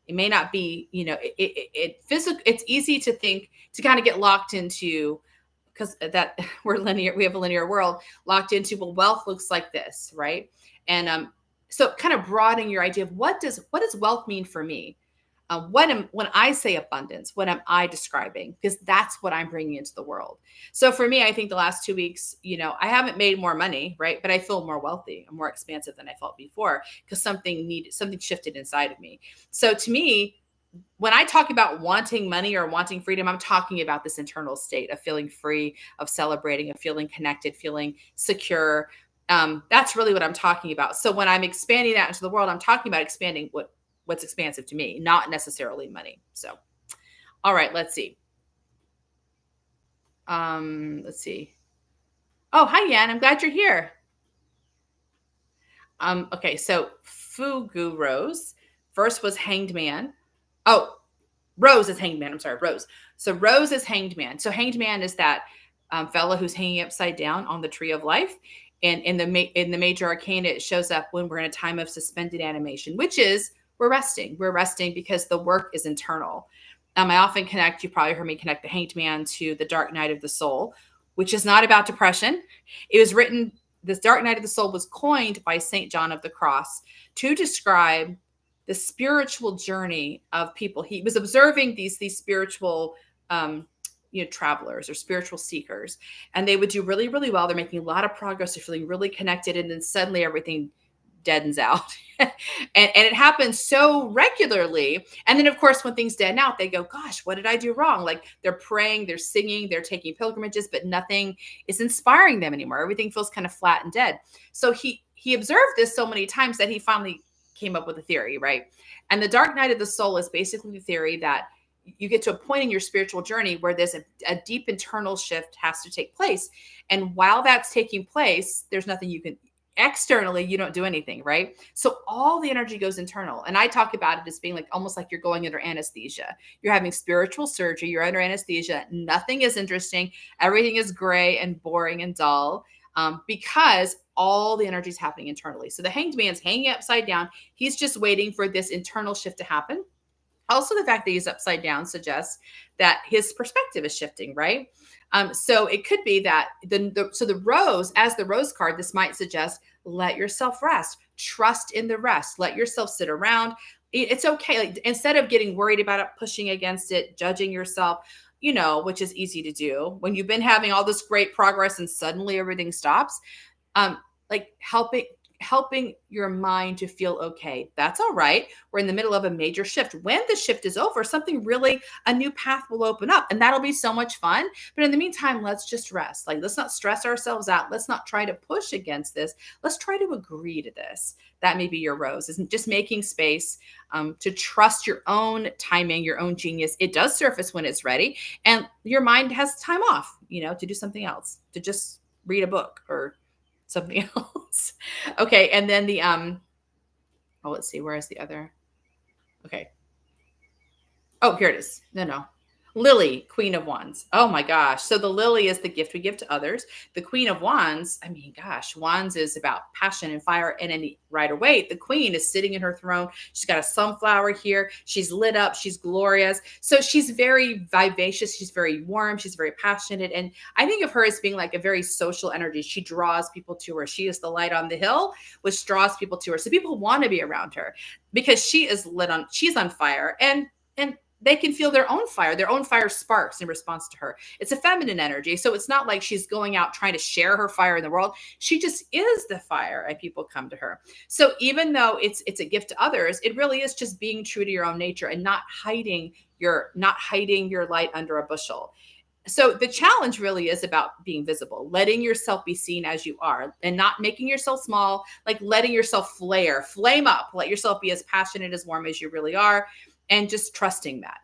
It may not be, physical. It's easy to think, to kind of get locked into, because that we're linear, we have a linear world, locked into, well, wealth looks like this, right? And so kind of broadening your idea of what does wealth mean for me? When I say abundance, what am I describing? Because that's what I'm bringing into the world. So for me, I think the last 2 weeks, I haven't made more money, right? But I feel more wealthy. I'm more expansive than I felt before, because something shifted inside of me. So to me, when I talk about wanting money or wanting freedom, I'm talking about this internal state of feeling free, of celebrating, of feeling connected, feeling secure. That's really what I'm talking about. So when I'm expanding that into the world, I'm talking about expanding what's expansive to me, not necessarily money. So, all right, let's see. Let's see. Oh, hi, Yan. I'm glad you're here. Okay, so Fugu Rose. First was Hanged Man. Oh, Rose is Hanged Man. I'm sorry, Rose. So Rose is Hanged Man. So Hanged Man is that fella who's hanging upside down on the tree of life. And in the major arcana, it shows up when we're in a time of suspended animation, which is we're resting. We're resting because the work is internal. I often connect, you probably heard me connect the Hanged Man to the Dark Night of the Soul, which is not about depression. It was written, this Dark Night of the Soul was coined by St. John of the Cross to describe the spiritual journey of people. He was observing these spiritual travelers or spiritual seekers, and they would do really, really well. They're making a lot of progress. They're feeling really connected. And then suddenly everything deadens out. and it happens so regularly. And then, of course, when things deaden out, they go, gosh, what did I do wrong? Like, they're praying, they're singing, they're taking pilgrimages, but nothing is inspiring them anymore. Everything feels kind of flat and dead. So he observed this so many times that he finally came up with a theory, right? And the Dark Night of the Soul is basically the theory that you get to a point in your spiritual journey where there's a deep internal shift has to take place. And while that's taking place, there's nothing you can externally, you don't do anything, right? So all the energy goes internal. And I talk about it as being like almost like you're going under anesthesia. You're having spiritual surgery, you're under anesthesia. Nothing is interesting. Everything is gray and boring and dull, because all the energy is happening internally. So the Hanged Man's hanging upside down. He's just waiting for this internal shift to happen. Also, the fact that he's upside down suggests that his perspective is shifting, right? So it could be that the rose, as the rose card, this might suggest, let yourself rest, trust in the rest, let yourself sit around. It's okay. Like, instead of getting worried about it, pushing against it, judging yourself, which is easy to do when you've been having all this great progress and suddenly everything stops. Like, help it. helping your mind to feel okay. That's all right. We're in the middle of a major shift. When the shift is over, something really, a new path will open up, and that'll be so much fun. But in the meantime, let's just rest. Like, let's not stress ourselves out. Let's not try to push against this. Let's try to agree to this. That may be your rose, isn't just making space to trust your own timing, your own genius. It does surface when it's ready, and your mind has time off, to do something else, to just read a book or something else. Okay. And then let's see, where is the other? Okay. Oh, here it is. No. Lily, Queen of Wands. Oh my gosh. So the lily is the gift we give to others. The Queen of Wands, I mean, gosh, Wands is about passion and fire. And in the Rider Waite, the Queen is sitting in her throne. She's got a sunflower here. She's lit up. She's glorious. So she's very vivacious. She's very warm. She's very passionate. And I think of her as being like a very social energy. She draws people to her. She is the light on the hill, which draws people to her. So people want to be around her because she's on fire. And they can feel their own fire sparks in response to her. It's a feminine energy. So it's not like she's going out trying to share her fire in the world. She just is the fire and people come to her. So even though it's a gift to others, it really is just being true to your own nature and not hiding your light under a bushel. So the challenge really is about being visible, letting yourself be seen as you are and not making yourself small, like letting yourself flame up, let yourself be as passionate, as warm as you really are. And just trusting that.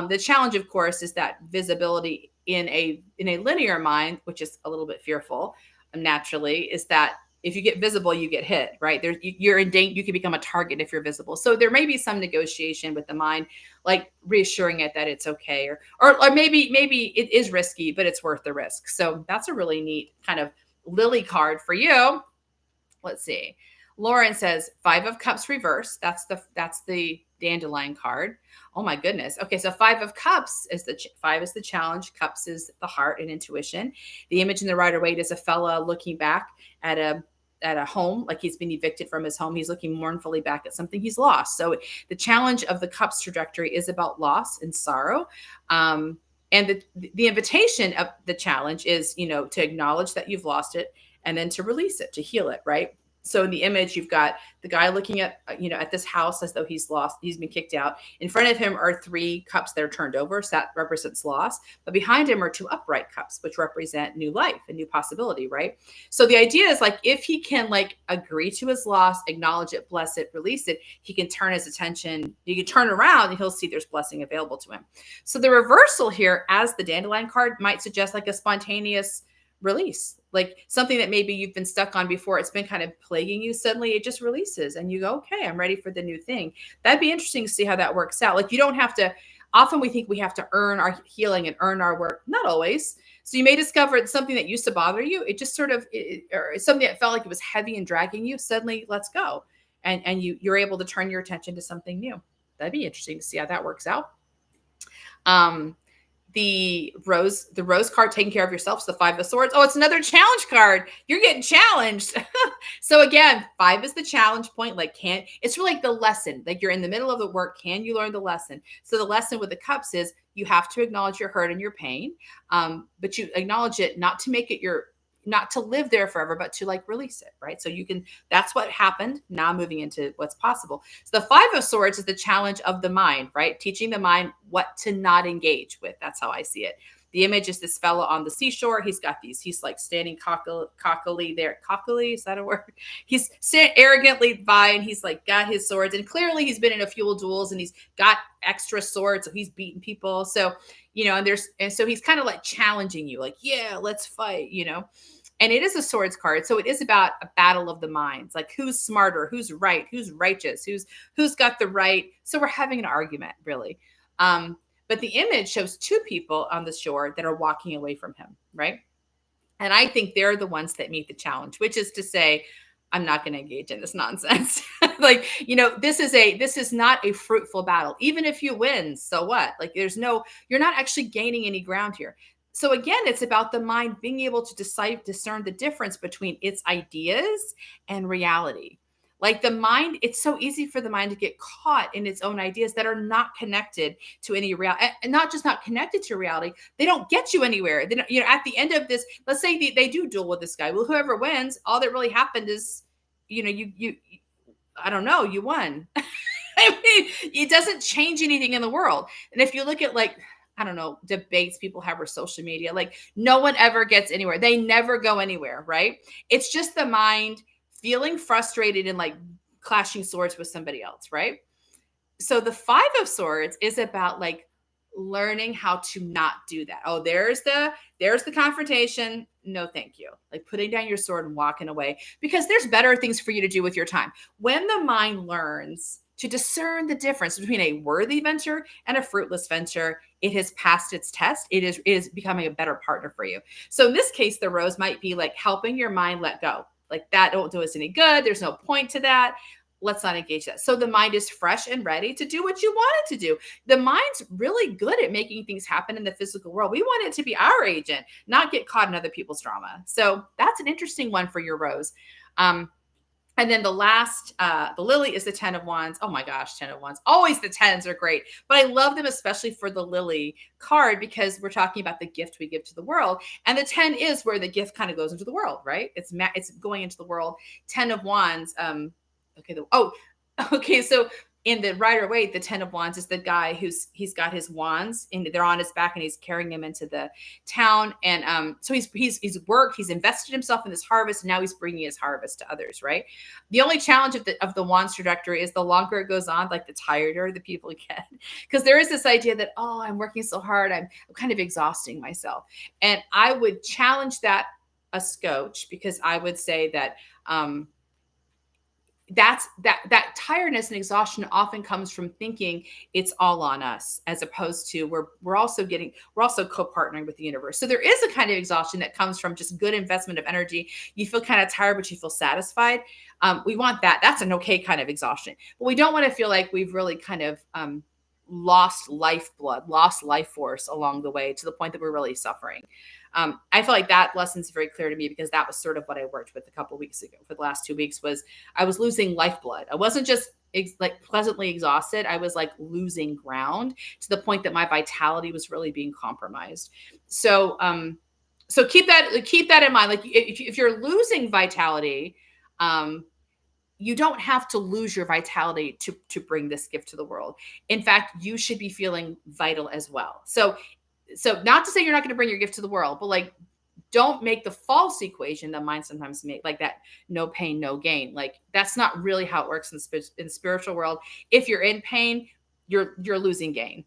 The challenge, of course, is that visibility in a linear mind, which is a little bit fearful naturally, is that if you get visible, you get hit, right? You're in danger. You can become a target if you're visible. So there may be some negotiation with the mind, like reassuring it that it's okay, or maybe it is risky, but it's worth the risk. So that's a really neat kind of lily card for you. Let's see. Lauren says 5 of Cups reverse. That's the dandelion card. Oh my goodness. Okay, so 5 of Cups is the challenge. Cups is the heart and intuition. The image in the Rider Waite is a fella looking back at a home, like he's been evicted from his home. He's looking mournfully back at something he's lost. So the challenge of the Cups trajectory is about loss and sorrow. And the invitation of the challenge is, to acknowledge that you've lost it and then to release it, to heal it, right? So in the image, you've got the guy looking at this house as though he's been kicked out. In front of him are 3 cups that are turned over. So that represents loss. But behind him are 2 upright cups, which represent new life, a new possibility, right? So the idea is like, if he can agree to his loss, acknowledge it, bless it, release it, he can turn his attention, he can turn around and he'll see there's blessing available to him. So the reversal here as the dandelion card might suggest like a spontaneous release, like something that maybe you've been stuck on before. It's been kind of plaguing you. Suddenly it just releases and you go, okay, I'm ready for the new thing. That'd be interesting to see how that works out. Like you don't have to, often we think we have to earn our healing and earn our work. Not always. So you may discover it's something that used to bother you. It just sort of, or something that felt like it was heavy and dragging you. Suddenly let's go. And you're able to turn your attention to something new. That'd be interesting to see how that works out. The rose card, taking care of yourself. So the 5 of Swords. Oh, it's another challenge card. You're getting challenged. So again, 5 is the challenge point. It's really like the lesson. Like you're in the middle of the work. Can you learn the lesson? So the lesson with the Cups is you have to acknowledge your hurt and your pain. But you acknowledge it not to make it not to live there forever, but to release it, right? So that's what happened. Now moving into what's possible. So the 5 of Swords is the challenge of the mind, right? Teaching the mind what to not engage with. That's how I see it. The image is this fellow on the seashore. He's standing cockily there. Cockily, is that a word? He's arrogantly by and he's got his swords. And clearly he's been in a few duels and he's got extra swords. So he's beating people. So, and so he's kind of challenging you, yeah, let's fight, And it is a swords card. So it is about a battle of the minds, who's smarter, who's right, who's righteous, who's got the right. So we're having an argument, really. But the image shows 2 people on the shore that are walking away from him, right? And I think they're the ones that meet the challenge, which is to say, I'm not going to engage in this nonsense. This is not a fruitful battle. Even if you win, so what? You're not actually gaining any ground here. So again, it's about the mind being able to discern the difference between its ideas and reality. The mind, it's so easy for the mind to get caught in its own ideas that are not connected to any reality, and not just not connected to reality. They don't get you anywhere. At the end of this, let's say they do duel with this guy. Well, whoever wins, all that really happened is I don't know, you won. I mean, it doesn't change anything in the world. And if you look at like, I don't know, debates people have or social media, like no one ever gets anywhere. They never go anywhere, right? It's just the mind feeling frustrated and like clashing swords with somebody else, right? So the Five of Swords is about like learning how to not do that. Oh, there's the confrontation. No, thank you. Like putting down your sword and walking away, because there's better things for you to do with your time. When the mind learns to discern the difference between a worthy venture and a fruitless venture, it has passed its test. It is becoming a better partner for you. So in this case, the rose might be like helping your mind let go. Like that don't do us any good. There's no point to that. Let's not engage that. So the mind is fresh and ready to do what you want it to do. The mind's really good at making things happen in the physical world. We want it to be our agent, not get caught in other people's drama. So that's an interesting one for your rose. And then the last, the lily is the 10 of wands. Oh my gosh, 10 of wands. Always the 10s are great. But I love them, especially for the lily card, because we're talking about the gift we give to the world. And the 10 is where the gift kind of goes into the world, right? It's going into the world. 10 of wands. Okay. So in the Rider-Waite, the 10 of wands is the guy he's got his wands and they're on his back and he's carrying them into the town. And so he's worked, he's invested himself in this harvest, and now he's bringing his harvest to others, right? The only challenge of the wands trajectory is the longer it goes on, like the tireder the people get, because there is this idea that, oh, I'm working so hard, I'm kind of exhausting myself. And I would challenge that a scotch, because I would say that that tiredness and exhaustion often comes from thinking it's all on us, as opposed to we're also co-partnering with the universe. So there is a kind of exhaustion that comes from just good investment of energy. You feel kind of tired, but you feel satisfied. We want that. That's an okay kind of exhaustion, but we don't want to feel like we've really kind of lost lifeblood, lost life force along the way to the point that we're really suffering. I feel like that lesson's very clear to me, because that was sort of what I worked with a couple of weeks ago. For the last 2 weeks, was I was losing lifeblood. I wasn't just like pleasantly exhausted. I was like losing ground to the point that my vitality was really being compromised. So, so keep that in mind. Like if you're losing vitality, you don't have to lose your vitality to bring this gift to the world. In fact, you should be feeling vital as well. So not to say you're not going to bring your gift to the world, but like, don't make the false equation that mind sometimes make, like that no pain, no gain. Like that's not really how it works in the spiritual world. If you're in pain, you're losing gain.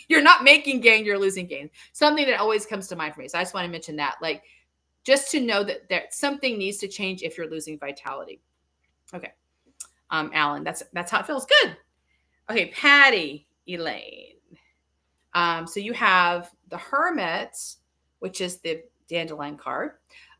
You're not making gain, you're losing gain. Something that always comes to mind for me. So I just want to mention that, like, just to know that something needs to change if you're losing vitality. Okay. Alan, that's how it feels. Good. Okay. Patty, Elaine. So you have the Hermit, which is the dandelion card.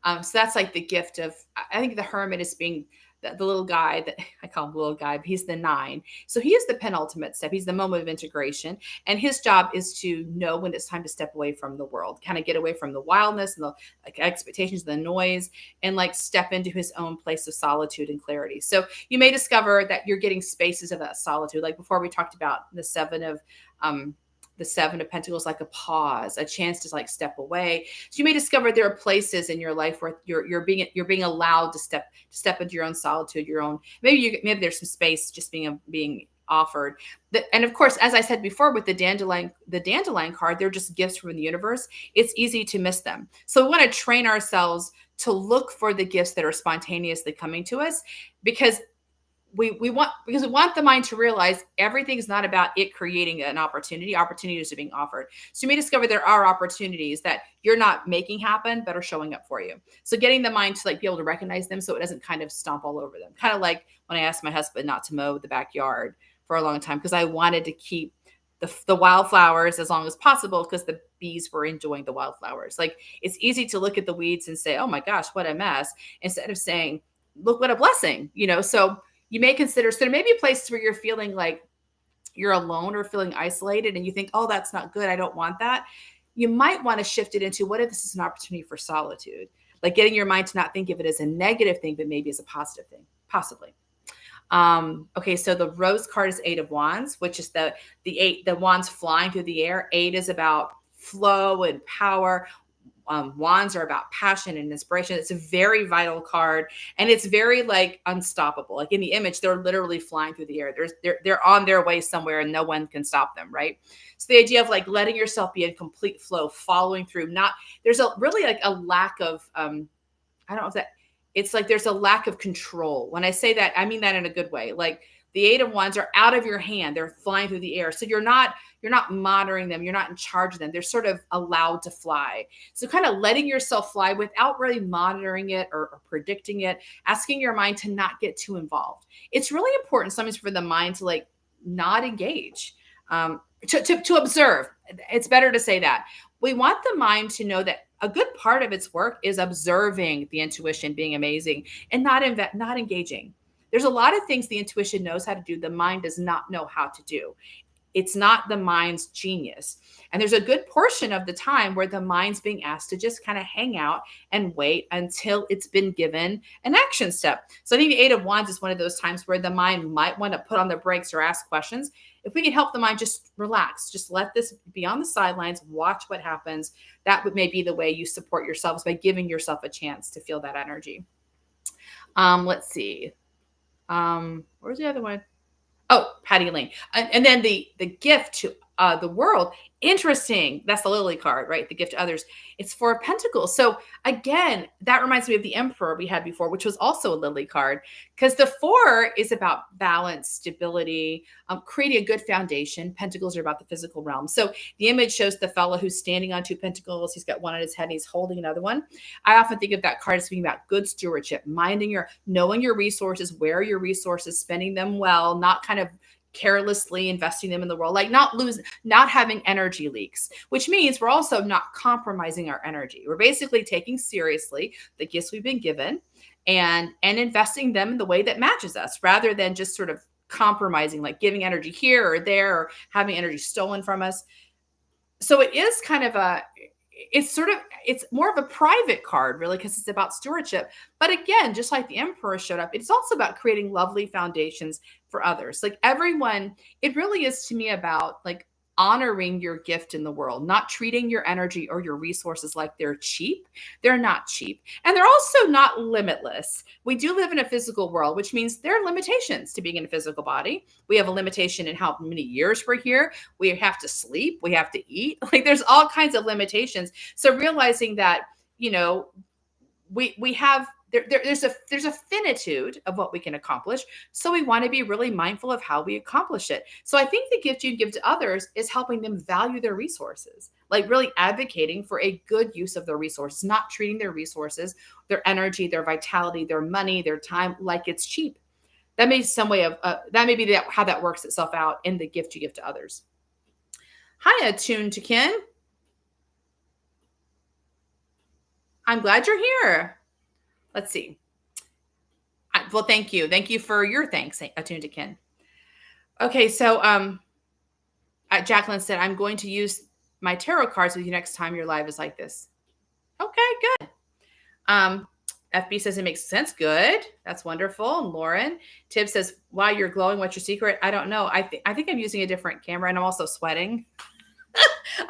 So that's like the gift of, I think the Hermit is being the little guy that I call him little guy, but he's the 9. So he is the penultimate step. He's the moment of integration. And his job is to know when it's time to step away from the world, kind of get away from the wildness and the like expectations, the noise, and like step into his own place of solitude and clarity. So you may discover that you're getting spaces of that solitude. Like before, we talked about the 7 of Pentacles, like a pause, a chance to like step away. So you may discover there are places in your life where you're being allowed to step into your own solitude, your own, maybe there's some space just being offered. And of course, as I said before, with the dandelion card, they're just gifts from the universe. It's easy to miss them. So we want to train ourselves to look for the gifts that are spontaneously coming to us, because we want the mind to realize everything's not about it creating an opportunity. Opportunities are being offered. So you may discover there are opportunities that you're not making happen, but are showing up for you. So getting the mind to like be able to recognize them, so it doesn't kind of stomp all over them. Kind of like when I asked my husband not to mow the backyard for a long time, because I wanted to keep the wildflowers as long as possible, because the bees were enjoying the wildflowers. Like, it's easy to look at the weeds and say, oh my gosh, what a mess, instead of saying, look what a blessing, so you may consider, so there may be places where you're feeling like you're alone or feeling isolated and you think, oh, that's not good, I don't want that. You might want to shift it into, what if this is an opportunity for solitude? Like getting your mind to not think of it as a negative thing, but maybe as a positive thing, possibly. Okay, so the rose card is 8 of wands, which is the wands flying through the air. 8 is about flow and power. Wands are about passion and inspiration. It's a very vital card, and it's very like unstoppable. Like in the image, they're literally flying through the air. They're on their way somewhere, and no one can stop them, right? So the idea of like letting yourself be in complete flow, following through. Not there's a really like a lack of I don't know if that it's like there's a lack of control. When I say that, I mean that in a good way. Like the Eight of Wands are out of your hand. They're flying through the air. So you're not monitoring them. You're not in charge of them. They're sort of allowed to fly. So kind of letting yourself fly without really monitoring it or predicting it, asking your mind to not get too involved. It's really important sometimes for the mind to like not engage, to observe. It's better to say that. We want the mind to know that a good part of its work is observing the intuition being amazing and not engaging. There's a lot of things the intuition knows how to do, the mind does not know how to do. It's not the mind's genius. And there's a good portion of the time where the mind's being asked to just kind of hang out and wait until it's been given an action step. So I think the Eight of Wands is one of those times where the mind might want to put on the brakes or ask questions. If we can help the mind just relax, just let this be on the sidelines, watch what happens. That would maybe the way you support yourselves by giving yourself a chance to feel that energy. Let's see. Where's the other one? Oh, Patty Lane. And then the gift to the world. Interesting. That's the Lily card, right? The gift to others. It's Four of Pentacles. So again, that reminds me of the Emperor we had before, which was also a Lily card, because the four is about balance, stability, creating a good foundation. Pentacles are about the physical realm. So the image shows the fellow who's standing on two pentacles. He's got one on his head and he's holding another one. I often think of that card as being about good stewardship, knowing your resources, where your resources, spending them well, not kind of carelessly investing them in the world, like not having energy leaks, which means we're also not compromising our energy. We're basically taking seriously the gifts we've been given and investing them in the way that matches us, rather than just sort of compromising, like giving energy here or there or having energy stolen from us. So it is kind of it's more of a private card, really, because it's about stewardship. But again, just like the Emperor showed up, it's also about creating lovely foundations for others. Like everyone, it really is to me about like honoring your gift in the world, not treating your energy or your resources like they're cheap. They're not cheap. And they're also not limitless. We do live in a physical world, which means there are limitations to being in a physical body. We have a limitation in how many years we're here. We have to sleep. We have to eat. Like there's all kinds of limitations. So realizing that, we have there's a finitude of what we can accomplish. So we want to be really mindful of how we accomplish it. So I think the gift you give to others is helping them value their resources, like really advocating for a good use of their resources, not treating their resources, their energy, their vitality, their money, their time like it's cheap. That may be some way of that may be how that works itself out in the gift you give to others. Hi, Attuned to Kin. I'm glad you're here. Let's see. Well, thank you. Thank you for your thanks, Attuned to Kin. Okay, so Jacqueline said, I'm going to use my tarot cards with you next time your live is like this. Okay, good. FB says it makes sense. Good. That's wonderful. And Lauren Tibbs says, wow, you're glowing. What's your secret? I don't know. I think I'm using a different camera, and I'm also sweating.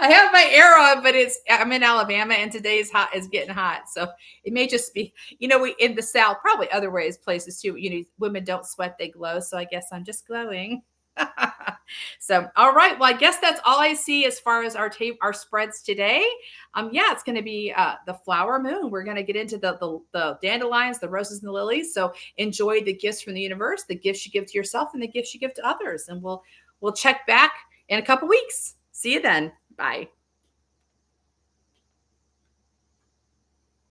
I have my air on, but I'm in Alabama, and today is getting hot. So it may just be, we in the South, probably other places too, women don't sweat, they glow. So I guess I'm just glowing. So, all right. Well, I guess that's all I see as far as our spreads today. Yeah, it's going to be the flower moon. We're going to get into the dandelions, the roses, and the lilies. So enjoy the gifts from the universe, the gifts you give to yourself, and the gifts you give to others. And we'll check back in a couple weeks. See you then. Bye.